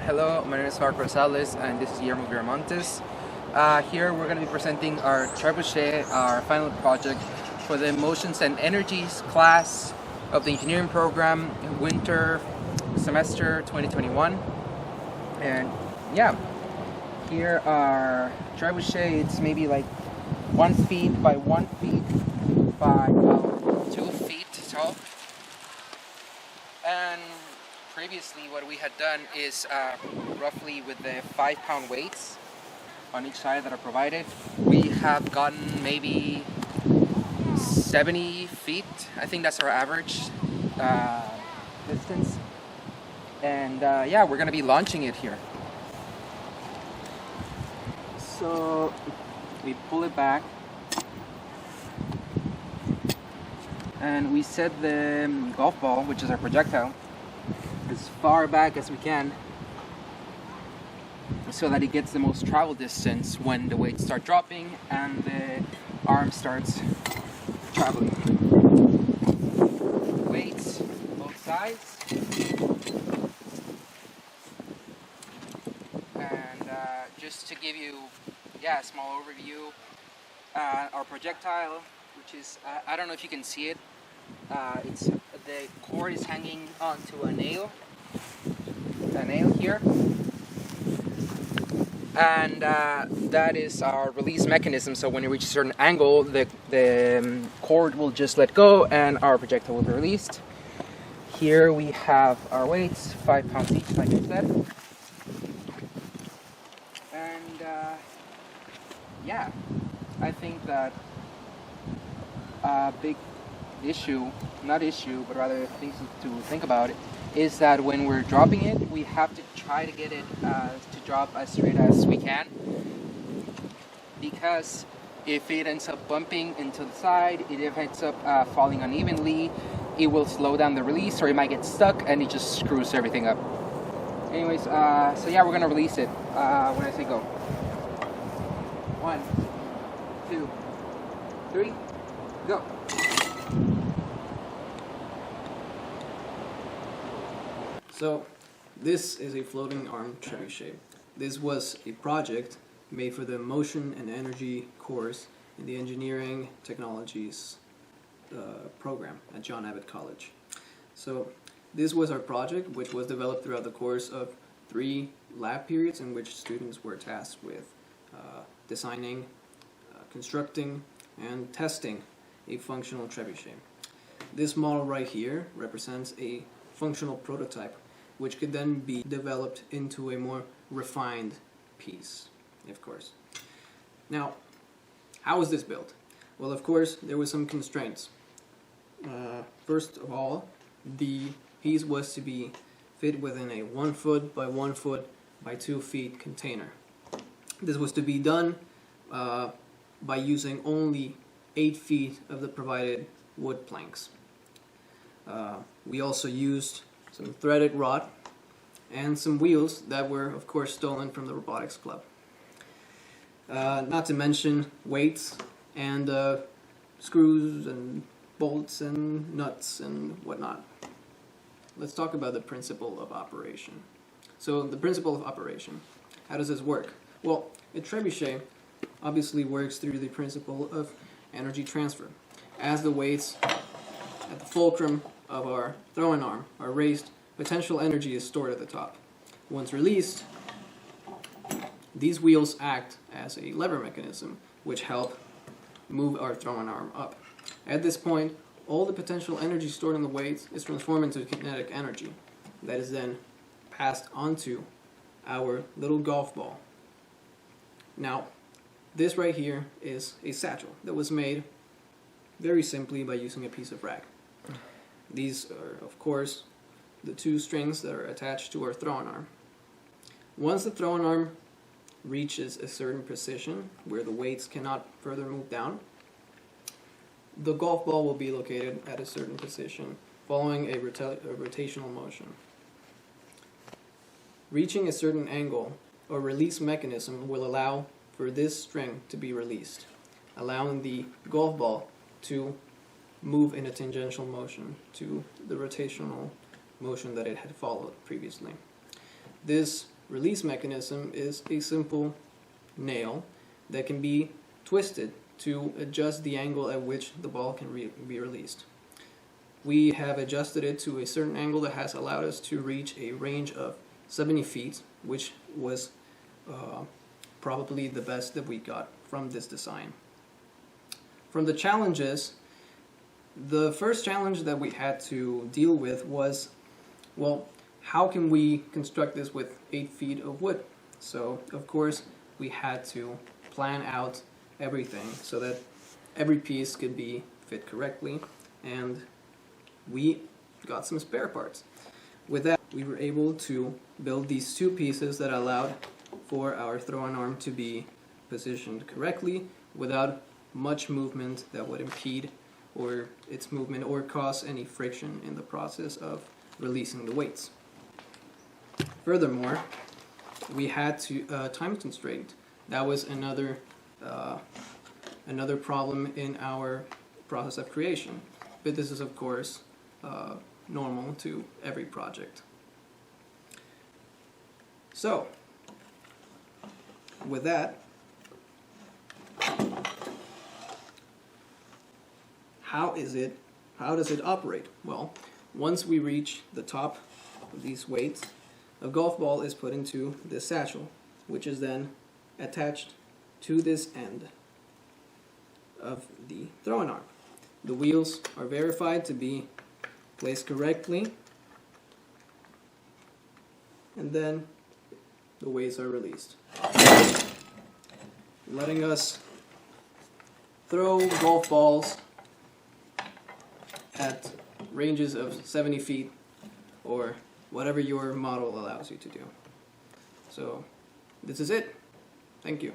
Hello, my name is Rosales and this is Guillermo Viramontes. Here we're going to be presenting our trebuchet, our final project for the Motions and Energies class of the engineering program, winter semester 2021. And yeah, here our trebuchet, it's maybe like 1 feet by 1 feet by 2 feet tall. And previously what we had done is roughly with the 5-pound weights on each side that are provided, we have gotten maybe 70 feet. I think that's our average distance. And yeah, we're going to be launching it here. So we pull it back and we set the golf ball, which is our projectile, as far back as we can so that it gets the most travel distance when the weights start dropping and the arm starts traveling. Weights, both sides. And just to give you a small overview, our projectile, which is, I don't know if you can see it, the cord is hanging onto a nail here, and that is our release mechanism. So when you reach a certain angle, the cord will just let go and our projectile will be released. Here we have our weights, 5 pounds each, like I said. And yeah, I think that a big but rather things to think about is that when we're dropping it, we have to try to get it to drop as straight as we can, because if it ends up bumping into the side, if it ends up falling unevenly, it will slow down the release, or it might get stuck and it just screws everything up. Anyways, so yeah, we're gonna release it when I say go. 1, 2, 3, go. So, this is a floating arm trebuchet. This was a project made for the Motion and Energy course in the Engineering Technologies program at John Abbott College. So, this was our project, which was developed throughout the course of 3 lab periods in which students were tasked with designing, constructing, and testing a functional trebuchet. This model right here represents a functional prototype, which could then be developed into a more refined piece, of course. Now, how was this built? Well, of course, there were some constraints. First of all, the piece was to be fit within a 1 foot by 1 foot by 2 feet container. This was to be done by using only 8 feet of the provided wood planks. We also used some threaded rod and some wheels that were, of course, stolen from the robotics club. Not to mention weights and screws and bolts and nuts and whatnot. Let's talk about the principle of operation. So the principle of operation, how does this work? Well, a trebuchet obviously works through the principle of energy transfer. As the weights at the fulcrum of our throwing arm are raised, potential energy is stored at the top. Once released, these wheels act as a lever mechanism which help move our throwing arm up. At this point, all the potential energy stored in the weights is transformed into kinetic energy that is then passed onto our little golf ball. Now, this right here is a satchel that was made very simply by using a piece of rag. These are, of course, the 2 strings that are attached to our throwing arm. Once the throwing arm reaches a certain position where the weights cannot further move down, the golf ball will be located at a certain position following a rotational motion. Reaching a certain angle, a release mechanism will allow for this string to be released, allowing the golf ball to move in a tangential motion to the rotational motion that it had followed previously. This release mechanism is a simple nail that can be twisted to adjust the angle at which the ball can be released. We have adjusted it to a certain angle that has allowed us to reach a range of 70 feet, which was probably the best that we got from this design. From the challenges, the first challenge that we had to deal with was, well, how can we construct this with 8 feet of wood? So, of course, we had to plan out everything so that every piece could be fit correctly, and we got some spare parts. With that, we were able to build these two pieces that allowed for our throw-on arm to be positioned correctly without much movement that would impede or its movement or cause any friction in the process of releasing the weights. Furthermore, we had to time constraint. That was another problem in our process of creation, but this is of course normal to every project. So, with that, how does it operate? Well, once we reach the top of these weights, a golf ball is put into this satchel, which is then attached to this end of the throwing arm. The wheels are verified to be placed correctly, and then the weights are released, letting us throw golf balls at ranges of 70 feet or whatever your model allows you to do. So this is it. Thank you.